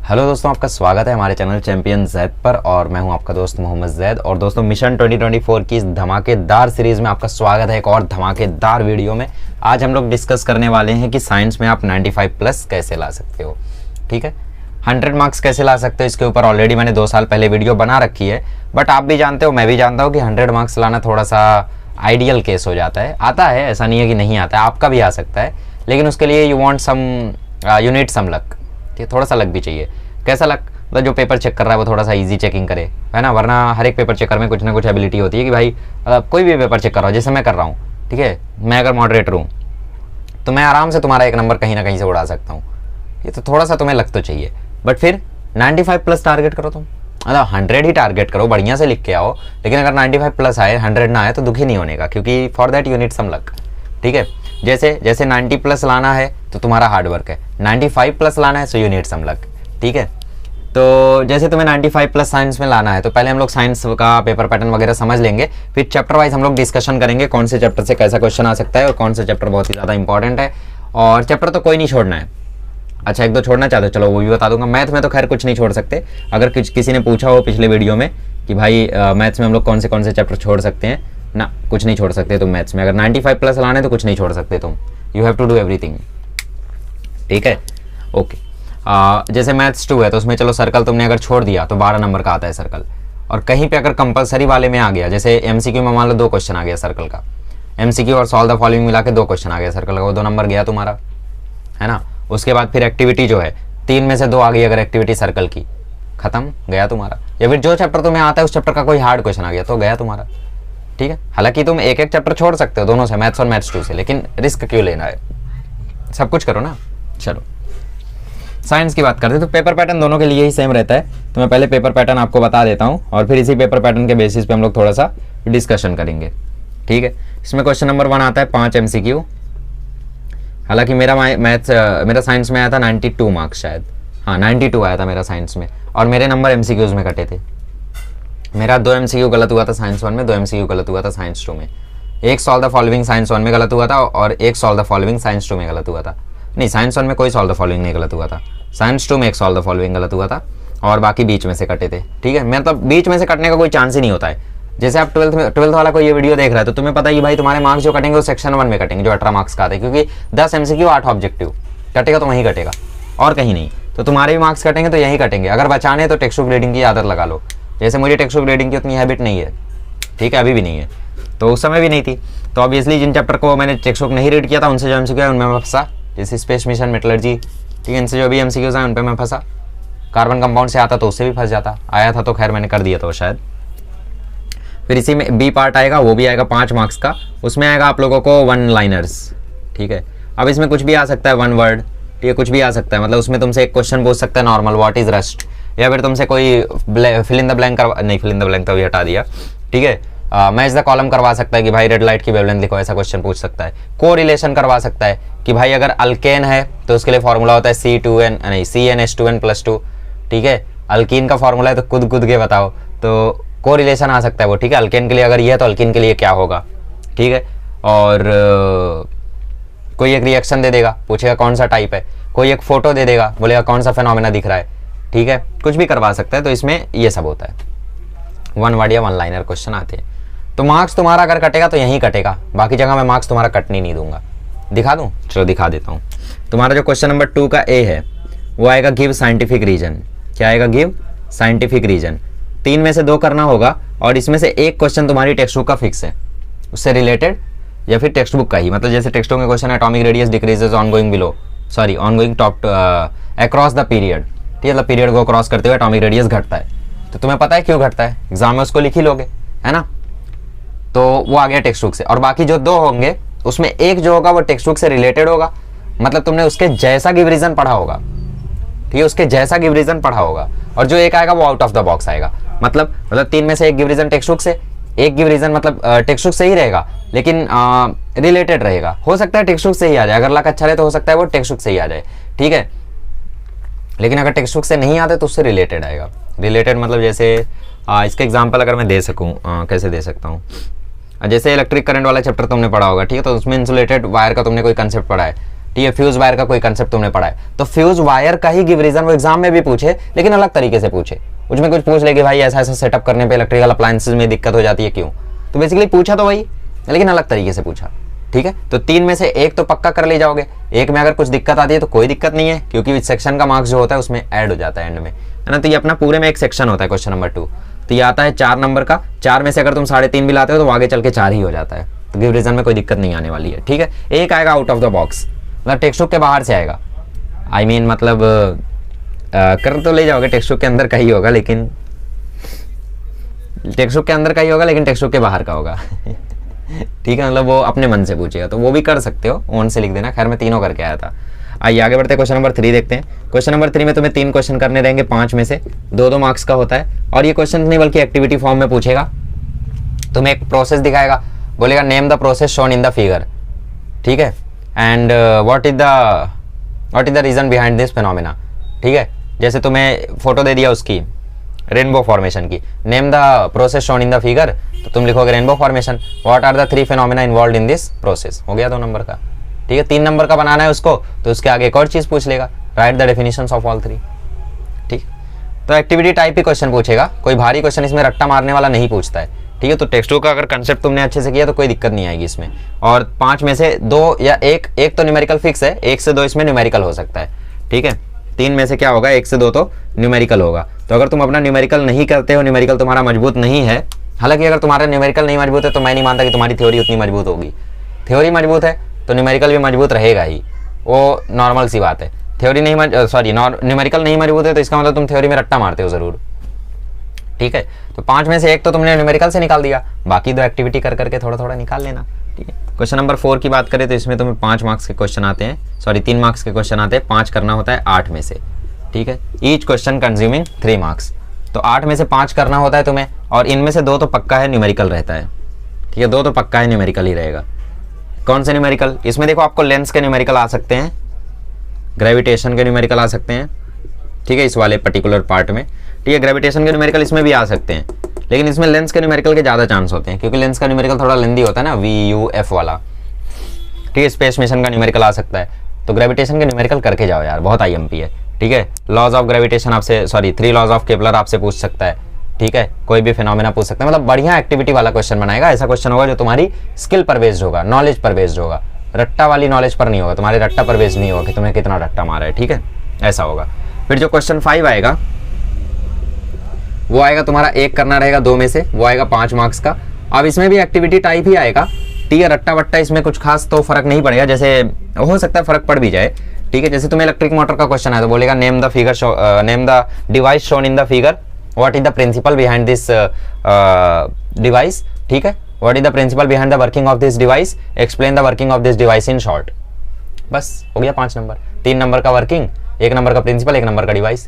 Hello दोस्तों, आपका स्वागत है हमारे चैनल चैंपियन जैद पर और मैं हूं आपका दोस्त मोहम्मद जैद। और दोस्तों मिशन 2024 की इस धमाकेदार सीरीज में आपका स्वागत है एक और धमाकेदार वीडियो में। आज हम लोग डिस्कस करने वाले हैं कि साइंस में आप 95 प्लस कैसे ला सकते हो। ठीक है, 100 मार्क्स कैसे ला सकते हो, इसके ऊपर ऑलरेडी मैंने 2 साल पहले वीडियो बना रखी है। बट आप भी जानते हो, मैं भी जानता हूँ कि 100 मार्क्स लाना थोड़ा सा आइडियल केस हो जाता है। आता है, ऐसा नहीं है कि नहीं आता है, आपका भी आ सकता है, लेकिन उसके लिए यू नीड सम लक। थोड़ा सा लक भी चाहिए। कैसा लक? मतलब जो पेपर चेक कर रहा है वो थोड़ा सा इजी चेकिंग करे, है ना। वरना हर एक पेपर चेकर में कुछ ना कुछ एबिलिटी होती है कि भाई कोई भी पेपर चेक कर रहा हो, जैसे मैं कर रहा हूँ, ठीक है, मैं अगर मॉडरेटर हूँ तो मैं आराम से तुम्हारा एक नंबर कहीं ना कहीं से उड़ा सकता हूँ। ये तो थोड़ा सा तुम्हें लक तो चाहिए। बट फिर 95 प्लस टारगेट करो तुम, मतलब 100 ही टारगेट करो, बढ़िया से लिख के आओ। लेकिन अगर 95 प्लस आए, 100 ना आए तो दुखी नहीं होने का, क्योंकि for that you need some luck. ठीक है, जैसे 90 प्लस लाना है तो तुम्हारा हार्डवर्क है, 95 प्लस लाना है so you need some luck. ठीक है, तो जैसे तुम्हें 95 प्लस साइंस में लाना है तो पहले हम लोग साइंस का पेपर पैटर्न वगैरह समझ लेंगे, फिर चैप्टर वाइज हम लोग डिस्कशन करेंगे कौन से चैप्टर से कैसा क्वेश्चन आ सकता है और कौन से चैप्टर बहुत ही ज़्यादा इंपॉर्टेंट है। और चैप्टर तो कोई नहीं छोड़ना है। अच्छा, एक दो छोड़ना चाहते हो, चलो वो भी बता दूंगा। मैथ में तो खैर कुछ नहीं छोड़ सकते। अगर किसी ने पूछा हो पिछले वीडियो में कि भाई मैथ्स में हम लोग कौन से चैप्टर छोड़ सकते हैं, ना कुछ नहीं छोड़ सकते तुम मैथ्स में। अगर 95 प्लस लाने तो कुछ नहीं छोड़ सकते तुम, you have to do everything. ठीक है, ओके। जैसे मैथ्स 2 है तो उसमें चलो सर्कल तुमने अगर छोड़ दिया तो 12 नंबर का आता है सर्कल। और कहीं पे अगर कंपलसरी वाले में आ गया, जैसे एमसीक्यू में मान लो 2 क्वेश्चन आ गया सर्कल का, एमसीक्यू और सॉल्व द फॉलोइंग मिला के 2 क्वेश्चन आ गया सर्कल का, वो 2 नंबर गया तुम्हारा, है ना। उसके बाद फिर एक्टिविटी जो है 3 में से 2 आ गई अगर एक्टिविटी सर्कल की, खत्म, गया तुम्हारा। या फिर जो चैप्टर तुम्हें आता है उस चैप्टर का कोई हार्ड क्वेश्चन आ गया तो गया तुम्हारा। ठीक है, हालांकि तुम एक चैप्टर छोड़ सकते हो दोनों से, मैथ्स और मैथ्स 2 से, लेकिन रिस्क क्यों लेना है, सब कुछ करो ना। चलो साइंस की बात करते हैं तो पेपर पैटर्न दोनों के लिए ही सेम रहता है। तो मैं पहले पेपर पैटर्न आपको बता देता हूं और फिर इसी पेपर पैटर्न के बेसिस पे हम लोग थोड़ा सा डिस्कशन करेंगे। ठीक है, इसमें क्वेश्चन नंबर 1 आता है 5 MCQ। हालांकि मेरा साइंस में आया था 92 मार्क्स शायद, हाँ 92 आया था मेरा साइंस में, और मेरे नंबर MCQs में कटे थे। मेरा 2 MCQ गलत हुआ था साइंस 1 में, 2 MCQ गलत हुआ था साइंस 2 में। एक सॉल्व द फॉलोइंग साइंस 1 में गलत हुआ था और एक सॉल्व द फॉलोइंग साइंस 2 में गलत हुआ था। नहीं, साइंस 1 में कोई सॉल्व द फॉलोइंग नहीं गलत हुआ था, साइंस 2 में एक सॉल्व द फॉलोइंग गलत हुआ था और बाकी बीच में से कटे थे। ठीक है, मतलब बीच में से कटने का कोई चांस ही नहीं होता है। जैसे आप 12th वाला कोई ये वीडियो देख रहा है तो तुम्हें पता है कि भाई तुम्हारे मार्क्स जो कटेंगे वो सेक्शन 1 में कटेंगे, जो 18 मार्क्स का आते हैं, क्योंकि 10 MCQ 8 ऑब्जेक्टिव कटेगा तो वहीं कटेगा और कहीं नहीं। तो तुम्हारे भी मार्क्स कटेंगे तो यहीं कटेंगे। अगर बचाने तो टेक्स्ट बुक रीडिंग की आदत लगा लो। जैसे मुझे टेक्स्ट बुक रीडिंग की उतनी हैबिट नहीं है, ठीक है, अभी भी नहीं है, तो उस समय भी नहीं थी। तो ऑब्वियसली जिन चैप्टर को मैंने टेक्स्ट बुक नहीं रीड किया था उनसे जो MCQ है उनमें मैं फंसा, जैसे स्पेस मिशन, मेटलर्जी, ठीक है, इनसे जो भी MCQs हैं उन पर मैं फंसा। कार्बन कंपाउंड से आता तो उससे भी फंस जाता, आया था तो खैर मैंने कर दिया था शायद। फिर इसी में बी पार्ट आएगा, वो भी आएगा 5 मार्क्स का, उसमें आएगा आप लोगों को 1 लाइनर्स। ठीक है, अब इसमें कुछ भी आ सकता है, 1 वर्ड, ठीक है, कुछ भी आ सकता है। मतलब उसमें तुमसे एक क्वेश्चन पूछ सकता है नॉर्मल, व्हाट इज रस्ट, या फिर तुमसे कोई फिल इन द ब्लैंक नहीं, फिल इन द ब्लैंक तो अभी हटा दिया। ठीक है, मैच द कॉलम करवा सकता है कि भाई रेड लाइट की वेवलेंथ लिखो, ऐसा क्वेश्चन पूछ सकता है। को रिलेशन करवा सकता है कि भाई अगर अल्केन है तो उसके लिए फॉर्मूला होता है CnH2n+2। ठीक है, अल्कीन का फॉर्मूला है तो खुद के बताओ, तो को रिलेशन आ सकता है वो। ठीक है, अल्केन के लिए अगर ये है तो अल्कीन के लिए क्या होगा। ठीक है, और कोई एक रिएक्शन दे देगा, पूछेगा कौन सा टाइप है, कोई एक फोटो दे देगा, बोलेगा कौन सा फेनोमेना दिख रहा है। ठीक है, कुछ भी करवा सकता है। तो इसमें ये सब होता है, 1 वर्ड या 1 लाइनर क्वेश्चन आते हैं। तो मार्क्स तुम्हारा अगर कटेगा तो यहीं कटेगा, बाकी जगह मैं मार्क्स तुम्हारा कटने नहीं दूंगा। दिखा दूं? चलो दिखा देता हूँ। तुम्हारा जो क्वेश्चन नंबर 2 का A है वो आएगा गिव साइंटिफिक रीजन। क्या आएगा? Give scientific reason. 3 में से 2 करना होगा और इसमें से एक क्वेश्चन तुम्हारी टेक्स्ट बुक का फिक्स है, उससे रिलेटेड, या फिर टेक्स्ट बुक का ही। मतलब जैसे टेक्स्ट बुक में क्वेश्चन है atomic radius decreases ongoing top across the period. ठीक है, मतलब पीरियड को क्रॉस करते हुए एटॉमिक रेडियस घटता है, तो तुम्हें पता है क्यों घटता है, एग्जाम में उसको लिख ही लोगे, है ना। तो वो आ गया टेक्स्ट बुक से। और बाकी जो 2 होंगे उसमें एक जो होगा वो टेक्स्ट बुक से रिलेटेड होगा, मतलब तुमने उसके जैसा गिव रीजन पढ़ा होगा। ठीक है, उसके जैसा गिव रीजन पढ़ा होगा। और जो एक आएगा वो आउट ऑफ द बॉक्स आएगा, मतलब 3 में से एक गिव रीजन टेक्स्ट बुक से, एक गिव रीजन मतलब टेक्स्ट बुक से ही रहेगा लेकिन रिलेटेड रहेगा। हो सकता है टेक्स्ट बुक से ही आ जाए, अगर लक अच्छा रहे तो हो सकता है वो टेक्स्ट बुक से ही आ जाए। ठीक है, लेकिन अगर टेक्स्ट बुक से नहीं आते तो उससे रिलेटेड आएगा। रिलेटेड मतलब जैसे इसका एग्जाम्पल अगर मैं दे सकूँ, कैसे दे सकता हूँ, जैसे इलेक्ट्रिक करंट वाला चैप्टर तुमने पढ़ा होगा, ठीक है, तो उसमें इंसुलेटेड वायर का तुमने कोई कंसेप्ट पढ़ा है, ठीक है, फ्यूज वायर का कोई कंसेप्ट तुमने पढ़ा है, तो फ्यूज वायर का ही गिव रीजन वो एग्जाम में भी पूछे, लेकिन अलग तरीके से पूछे। उसमें कुछ पूछ ले कि भाई ऐसा ऐसा सेटअप करने पे इलेक्ट्रिकल अप्लायंसेस में दिक्कत हो जाती है, क्यों? तो बेसिकली पूछा तो वही, लेकिन अलग तरीके से पूछा। ठीक है, तो 3 में से एक तो पक्का कर ले जाओगे, एक में अगर कुछ दिक्कत आती है तो कोई दिक्कत नहीं है, क्योंकि सेक्शन का मार्क्स जो होता है उसमें ऐड हो जाता है एंड में, है ना। तो ये अपना पूरे में एक सेक्शन होता है क्वेश्चन नंबर 2। तो ये आता है 4 नंबर का, 4 में से अगर तुम 3.5 भी लाते हो तो आगे चल के 4 ही हो जाता है। तो गिव रीजन में कोई दिक्कत नहीं आने वाली है। ठीक है, एक आएगा आउट ऑफ द बॉक्स, मतलब टेक्स्ट बुक के बाहर से आएगा। आई मीन मतलब कर तो ले जाओगे, टेक्स्ट बुक के अंदर का ही होगा, लेकिन टेक्स्ट बुक के अंदर का ही होगा, लेकिन टेक्स्ट बुक के बाहर का होगा। ठीक है, मतलब वो अपने मन से पूछेगा, तो वो भी कर सकते हो, ऑन से लिख देना। खैर मैं तीनों करके आया था। आइए आगे बढ़ते हैं, क्वेश्चन नंबर 3 देखते हैं। क्वेश्चन नंबर 3 में तुम्हें 3 क्वेश्चन करने रहेंगे, 5 में से 2-2 मार्क्स का होता है। और ये क्वेश्चन नहीं बल्कि एक्टिविटी फॉर्म में पूछेगा। तुम्हें एक प्रोसेस दिखाएगा, बोलेगा name the process shown in the figure. ठीक है, and what is the reason behind this phenomena. ठीक है, जैसे तुम्हें फोटो दे दिया उसकी रेनबो फॉर्मेशन की, name the process shown in the figure, तो तुम लिखोगे rainbow formation. What are the 3 phenomena involved in this process. हो गया 2 नंबर का। ठीक है, 3 नंबर का बनाना है उसको, तो उसके आगे एक और चीज पूछ लेगा, right the definitions of all 3। ठीक, तो एक्टिविटी टाइप ही क्वेश्चन पूछेगा, कोई भारी क्वेश्चन इसमें रट्टा मारने वाला नहीं पूछता है। ठीक है, तो टेक्स्ट बुक का अगर कंसेप्ट तुमने अच्छे से किया तो कोई दिक्कत नहीं आएगी इसमें। और 5 में से 2 या एक तो न्यूमेरिकल फिक्स है, 1 से 2 इसमें न्यूमेरिकल हो सकता है। ठीक है, 3 में से क्या होगा, 1 से 2 तो न्यूमेरिकल होगा। तो अगर तुम अपना न्यूमेरिकल नहीं करते हो, न्यूमेरिकल तुम्हारा मजबूत नहीं है, हालांकि अगर तुम्हारा न्यूमेरिकल नहीं मजबूत है तो मैं नहीं मानता कि तुम्हारी थ्योरी उतनी मजबूत होगी। थ्योरी मजबूत है तो न्यूमेरिकल भी मजबूत रहेगा ही, वो नॉर्मल सी बात है। थ्योरी नहीं न्यूमेरिकल नहीं मजबूत है तो इसका मतलब तुम थ्योरी में रट्टा मारते हो जरूर। ठीक है, तो 5 में से 1 तो तुमने न्यूमेरिकल से निकाल दिया, बाकी 2 एक्टिविटी कर करके थोड़ा थोड़ा निकाल लेना। ठीक है, क्वेश्चन नंबर 4 की बात करें तो इसमें तुम्हें 5 मार्क्स के क्वेश्चन आते हैं, 3 मार्क्स के क्वेश्चन आते हैं, 5 करना होता है 8 में से। ठीक है, ईच क्वेश्चन कंज्यूमिंग 3 मार्क्स, तो 8 में से 5 करना होता है तुम्हें, और इनमें से 2 तो पक्का है न्यूमेरिकल रहता है। ठीक है, 2 तो पक्का है न्यूमेरिकल ही रहेगा। कौन से न्यूमेरिकल? इसमें देखो आपको लेंस के न्यूमेरिकल आ सकते हैं, ग्रेविटेशन के न्यूमेरिकल आ सकते हैं। ठीक है, इस वाले पर्टिकुलर पार्ट में। ठीक है, ग्रेविटेशन के न्यूमेरिकल इसमें भी आ सकते हैं, लेकिन इसमें लेंस के न्यूमेरिकल के ज़्यादा चांस होते हैं, क्योंकि लेंस का न्यूमेरिकल थोड़ा लेंदी होता है ना, VUF वाला। ठीक है, स्पेस मिशन का न्यूमेरिकल आ सकता है, तो ग्रेविटेशन के न्यूमेरिकल करके जाओ यार, बहुत IMP है। ठीक है, लॉज ऑफ ग्रेविटेशन आपसे 3 लॉज ऑफ केपलर आपसे पूछ सकता है। ठीक है, कोई भी फिनोमेना पूछ सकता है, मतलब बढ़िया एक्टिविटी वाला क्वेश्चन बनाएगा। ऐसा क्वेश्चन होगा जो तुम्हारी स्किल पर बेस्ड होगा, नॉलेज पर बेस्ड होगा, रट्टा वाली नॉलेज पर नहीं होगा, तुम्हारे रट्टा पर बेस्ड नहीं होगा कि तुम्हें कितना रट्टा मारा है। ठीक है, ऐसा होगा। फिर जो क्वेश्चन 5 आएगा वो आएगा तुम्हारा, एक करना रहेगा 2 में से, वो आएगा 5 मार्क्स का। अब इसमें भी एक्टिविटी टाइप ही आएगा। ठीक है, रट्टा वट्टा इसमें कुछ खास तो फर्क नहीं पड़ेगा, जैसे हो सकता है फर्क पड़ भी जाए। ठीक है, जैसे तुम्हें इलेक्ट्रिक मोटर का क्वेश्चन है तो बोलेगा name the device shown in the figure, what is the principle behind this device. ठीक है, what is the principle behind the working of this device, explain the working of this device in short. बस हो गया 5 number, 3 number का working, 1 number का principal, 1 number का device.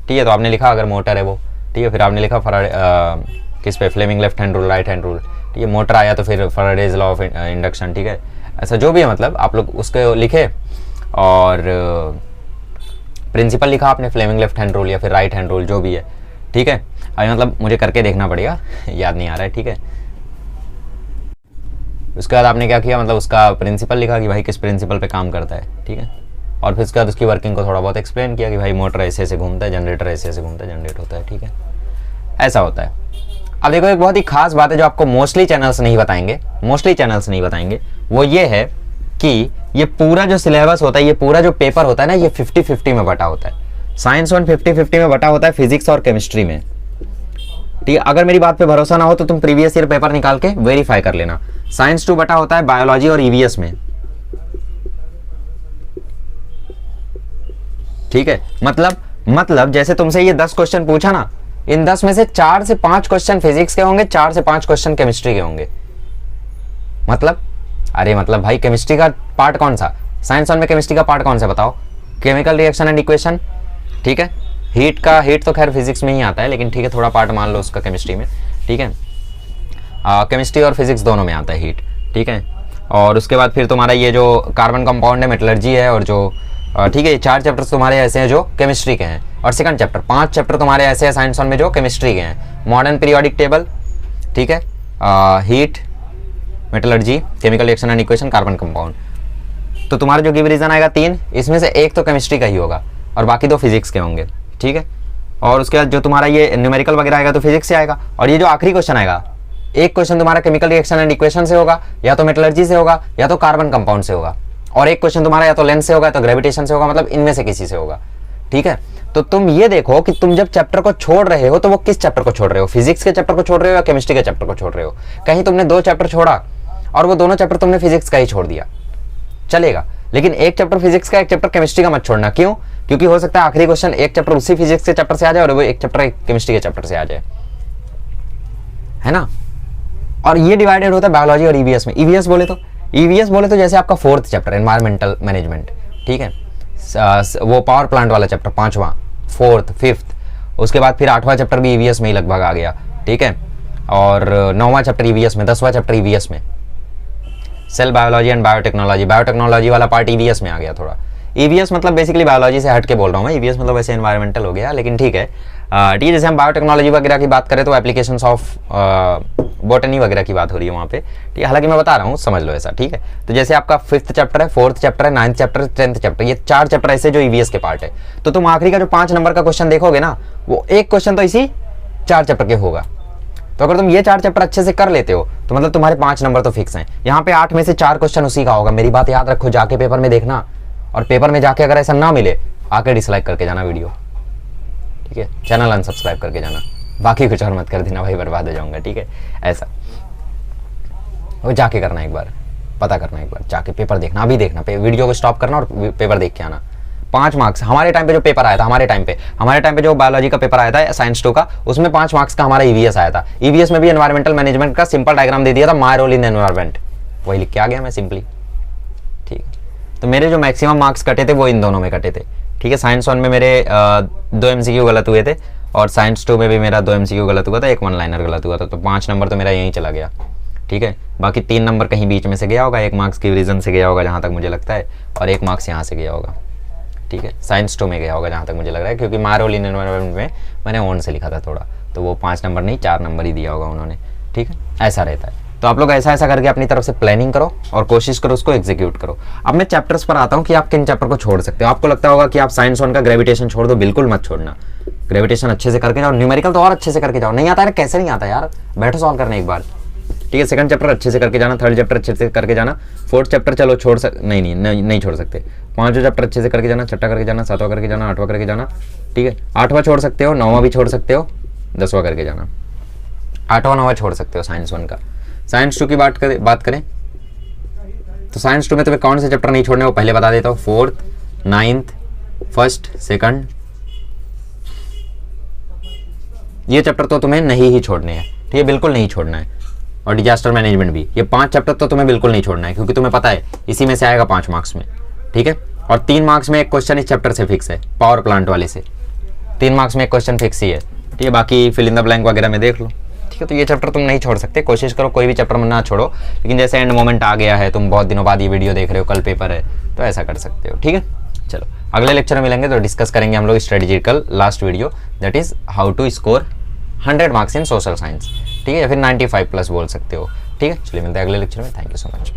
ठीक है, तो आपने लिखा अगर मोटर है वो। ठीक है, फिर आपने लिखा किस पे, Fleming left hand rule, right hand rule. ठीक है, मोटर आया तो फिर फैराडेज लॉ ऑफ इंडक्शन। ठीक है, ऐसा जो भी है, मतलब आप लोग उसको लिखे, और प्रिंसिपल लिखा आपने, फ्लेमिंग लेफ्ट हैंड रूल या फिर राइट हैंड रूल, जो भी है। ठीक है, अभी मतलब मुझे करके देखना पड़ेगा, याद नहीं आ रहा है। ठीक है, उसके बाद आपने क्या किया, मतलब उसका प्रिंसिपल लिखा कि भाई किस प्रिंसिपल पे काम करता है। ठीक है, और फिर उसके बाद उसकी वर्किंग को थोड़ा बहुत एक्सप्लेन किया कि भाई मोटर ऐसे ऐसे घूमता है, जनरेटर ऐसे ऐसे घूमता है, जनरेट होता है। ठीक है, ऐसा होता है। अब देखो एक बहुत ही खास बात है जो आपको मोस्टली चैनल्स नहीं बताएंगे, वो ये है कि ये पूरा जो सिलेबस होता है, ये पूरा जो पेपर होता है ना, ये 50-50 में बटा होता है। साइंस 1 50-50 में बटा होता है, फिजिक्स और केमिस्ट्री में। ठीक है, अगर मेरी बात पे भरोसा ना हो तो तुम प्रीवियस ईयर पेपर निकाल के वेरीफाई कर लेना। साइंस 2 बटा होता है बायोलॉजी और EVS में। ठीक है, मतलब जैसे तुमसे ये 10 क्वेश्चन पूछा ना, इन 10 में से 4 से 5 क्वेश्चन फिजिक्स के होंगे, 4 से 5 क्वेश्चन केमिस्ट्री के होंगे। मतलब भाई केमिस्ट्री का पार्ट कौन सा, साइंस 1 में केमिस्ट्री का पार्ट कौन सा बताओ, केमिकल रिएक्शन एंड इक्वेशन। ठीक है, हीट तो खैर फिजिक्स में ही आता है, लेकिन ठीक है थोड़ा पार्ट मान लो उसका केमिस्ट्री में। ठीक है, केमिस्ट्री और फिजिक्स दोनों में आता है हीट। ठीक है, और उसके बाद फिर तुम्हारा ये जो कार्बन कंपाउंड है, मेटलर्जी है, और जो ठीक है 4 चैप्टर्स तुम्हारे ऐसे हैं जो केमिस्ट्री के हैं, और सेकंड चैप्टर 5 चैप्टर तुम्हारे ऐसे हैं साइंस 1 में जो केमिस्ट्री के हैं। मॉडर्न पीरियोडिक टेबल, ठीक है, heat, metallurgy, chemical reaction and equation, carbon compound. तो तुम्हारा जो गिव रीजन आएगा 3, इसमें से एक तो केमिस्ट्री का ही होगा और बाकी 2 फिजिक्स के होंगे, ठीक है। और उसके बाद जो तुम्हारा ये न्यूमेरिकल वगैरह आएगा तो फिजिक्स से आएगा। और ये जो आखिरी क्वेश्चन आएगा, एक क्वेश्चन तुम्हारा केमिकल रिएक्शन एंड इक्वेशन से होगा, या तो मेटलर्जी से होगा, या तो कार्बन कंपाउंड से होगा, और एक क्वेश्चन तुम्हारा या तो लेंस से होगा या तो ग्रेविटेशन से होगा, मतलब इनमें से किसी से होगा, ठीक है। तो तुम ये देखो कि तुम जब चैप्टर को छोड़ रहे हो तो वो किस चैप्टर को छोड़ रहे हो, फिजिक्स के चैप्टर को छोड़ रहे हो या केमिस्ट्री के चैप्टर को छोड़ रहे हो। कहीं तुमने 2 चैप्टर छोड़ा और वो दोनों चैप्टर तुमने फिजिक्स का ही छोड़ दिया, चलेगा, लेकिन एक चैप्टर फिजिक्स का एक चैप्टर केमिस्ट्री का मत छोड़ना। क्यों? क्योंकि हो सकता है आखिरी क्वेश्चन एक चैप्टर उसी फिजिक्स के चैप्टर से आ जाए और वो एक चैप्टर केमिस्ट्री के चैप्टर से आ जाए, है ना। और ये डिवाइडेड होता है बायोलॉजी और ईवीएस में। ईवीएस बोले तो जैसे आपका 4th चैप्टर एनवायरमेंटल मैनेजमेंट, ठीक है, वो पावर प्लांट वाला चैप्टर 5वां, 4th, 5th, उसके बाद फिर 8वां चैप्टर भी ईवीएस में ही लगभग आ गया, ठीक है। और 9वां चैप्टर ईवीएस में, 10वां चैप्टर ईवीएस में, सेल बायोलॉजी एंड बायोटेक्नोलॉजी वाला पार्ट ईवीएस में आ गया थोड़ा। ईवीएस मतलब बेसिकली बायोलॉजी से हट के बोल रहा हूँ मैं, ईवीएस मतलब वैसे एनवायरमेंटल हो गया, लेकिन ठीक है। ठीक है, जैसे हम बायोटेक्नोलॉजी वगैरह की बात करें तो एप्लीकेशंस ऑफ बॉटनी वगैरह की बात हो रही है वहाँ पे, ठीक है। हालांकि मैं बता रहा हूँ, समझ लो ऐसा, ठीक है। तो जैसे आपका 5th चैप्टर है, 4th चैप्टर है, 9th चैप्टर, 10th चैप्टर, ये 4 चैप्टर ऐसे जो ईवीएस के पार्ट है। तो तुम आखिरी का जो 5 नंबर का क्वेश्चन देखोगे ना, वो एक क्वेश्चन तो इसी 4 चैप्टर के होगा। तो अगर तुम ये 4 चैप्टर अच्छे से कर लेते हो तो मतलब तुम्हारे 5 नंबर तो फिक्स हैं। यहाँ पे 8 में से 4 क्वेश्चन उसी का होगा। मेरी बात याद रखो, जाके पेपर में देखना, और पेपर में जाके अगर ऐसा ना मिले आके डिसलाइक करके जाना वीडियो, ठीक है। चैनल अनसब्सक्राइब करके जाना, बाकी कुछ और मत कर देना भाई, बर्बाद हो जाऊंगा, ठीक है। ऐसा वो जाके करना, एक बार पता करना, एक बार जाके पेपर देखना, अभी देखना, वीडियो को स्टॉप करना और पेपर देख के आना। 5 मार्क्स हमारे टाइम पे जो पेपर आया था, हमारे टाइम पे जो बायोलॉजी का पेपर आया था साइंस 2 का, उसमें 5 मार्क्स का हमारा ईवीएस आया था। ईवीएस में भी एनवायरमेंटल मैनेजमेंट का सिंपल डायग्राम दे दिया था, माय रोल इन एनवायरमेंट, वही लिख के आ गया मैं सिंपली, ठीक। तो मेरे जो मैक्सिमम मार्क्स कटे थे वो इन दोनों में कटे थे, ठीक है। साइंस 1 में मेरे 2 MCQ गलत हुए थे और साइंस 2 में भी मेरा 2 MCQ गलत हुआ था, 1 1-लाइनर गलत हुआ था, तो 5 नंबर तो मेरा यहीं चला गया, ठीक है। बाकी 3 नंबर कहीं बीच में से गया होगा, 1 मार्क्स की रीजन से गया होगा जहाँ तक मुझे लगता है, और 1 मार्क्स यहाँ से गया होगा, ठीक है। साइंस 2 में गया होगा जहाँ तक मुझे लग रहा है, क्योंकि माय रोल इन एनवायरमेंट में मैंने ऑन से लिखा था थोड़ा, तो वो 5 नंबर नहीं 4 नंबर ही दिया होगा उन्होंने, ठीक है। ऐसा रहता है। तो आप लोग ऐसा करके अपनी तरफ से प्लानिंग करो और कोशिश करो उसको एग्जीक्यूट करो। अब मैं चैप्टर्स पर आता हूँ कि आप किन चैप्टर को छोड़ सकते हो। आपको लगता होगा कि आप साइंस 1 का ग्रेविटेशन छोड़ दो, बिल्कुल मत छोड़ना। ग्रेविटेशन अच्छे से करके जाओ, न्यूमेरिकल तो और अच्छे से करके जाओ। नहीं आता है, कैसे नहीं आता यार, बैठो सॉल्व करने एक बार, ठीक है। 2nd चैप्टर अच्छे से करके जाना, 3rd चैप्टर अच्छे से करके जाना, 4th चैप्टर चलो छोड़ नहीं छोड़ सकते, 5वां चैप्टर अच्छे से करके जाना, 6वां करके जाना, 7वां करके जाना, 8वां करके जाना, ठीक है। 8वां छोड़ सकते हो, 9वां भी छोड़ सकते हो, 10वां करके जाना, 8वां 9वां छोड़ सकते हो साइंस 1 का। साइंस 2 की बात करें तो साइंस 2 में तुम्हें कौन से चैप्टर नहीं छोड़ने वो पहले बता देता हूँ। 4th, 9th, 1st, 2nd, ये चैप्टर तो तुम्हें नहीं ही छोड़ने हैं, ठीक है, बिल्कुल नहीं छोड़ना है। और डिजास्टर मैनेजमेंट भी, ये 5 चैप्टर तो तुम्हें बिल्कुल नहीं छोड़ना है, क्योंकि तुम्हें पता है इसी में से आएगा 5 मार्क्स में, ठीक है। और 3 मार्क्स में एक क्वेश्चन इस चैप्टर से फिक्स है, पावर प्लांट वाले से 3 मार्क्स में एक क्वेश्चन फिक्स ही है, ठीक है। बाकी फिल इन द ब्लैंक वगैरह में देख लो, ठीक है। तो ये चैप्टर तुम नहीं छोड़ सकते, कोशिश करो कोई भी चैप्टर ना छोड़ो, लेकिन जैसे एंड मोमेंट आ गया है, तुम बहुत दिनों बाद ये वीडियो देख रहे हो, कल पेपर है, तो ऐसा कर सकते हो, ठीक है। चलो अगले लेक्चर में मिलेंगे तो डिस्कस करेंगे हम लोग strategical last video, that is how to score 100 marks in social science, ठीक है, या फिर 95+ बोल सकते हो, ठीक है। चलिए मिलते हैं अगले लेक्चर में, थैंक यू सो मच।